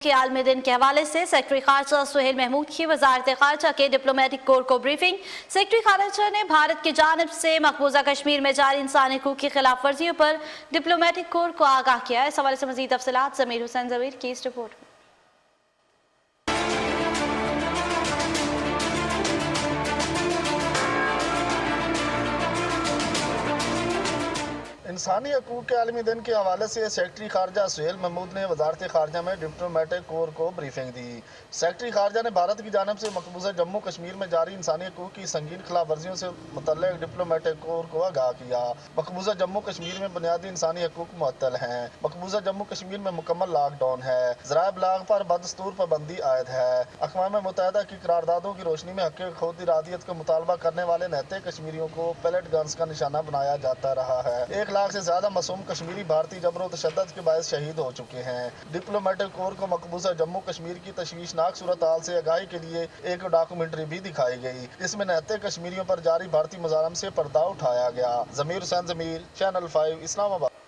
کے عالمی دن کے حوالے سے سیکرٹری خارجہ سہیل محمود کی وزارت خارجہ کے ڈپلومیٹک کور کو بریفنگ۔ سیکرٹری خارجہ نے بھارت کی جانب سے مقبوضہ کشمیر میں جاری انسانی حقوق کی خلاف ورزیوں پر ڈپلومیٹک کور کو آگاہ کیا ہے۔ اس حوالے سے مزید تفصیلات ضمیر حسین ضمیر کی اس رپورٹ میں۔ انسانی حقوق کے عالمی دن کے حوالے سے سیکرٹری خارجہ سہیل محمود نے وزارت خارجہ میں ڈپلومیٹک کور کو بریفنگ دی۔ سیکرٹری خارجہ نے بھارت کی جانب سے مقبوضہ جموں کشمیر میں جاری انسانی حقوق کی سنگین خلاف ورزیوں سے متعلق ڈپلومیٹک کور کو آگاہ کیا۔ مقبوضہ جموں کشمیر میں بنیادی انسانی حقوق معطل ہیں۔ مقبوضہ جموں کشمیر میں مکمل لاک ڈاؤن ہے۔ ذرائع ابلاغ پر بدستور پابندی عائد ہے۔ اقوام متحدہ کی قراردادوں کی روشنی میں حق خود ارادیت کا مطالبہ کرنے والے نہتے کشمیریوں کو پیلٹ گنز کا نشانہ بنایا جاتا رہا ہے۔ 1 لاکھ سے زیادہ معصوم کشمیری بھارتی جبر و تشدد کے باعث شہید ہو چکے ہیں۔ ڈپلومیٹک کور کو مقبوضہ جموں کشمیر کی تشویشناک صورتحال سے آگاہی کے لیے ایک ڈاکومنٹری بھی دکھائی گئی۔ اس میں نہتے کشمیریوں پر جاری بھارتی مظالم سے پردہ اٹھایا گیا۔ ضمیر حسین ضمیر، چینل 5 اسلام آباد۔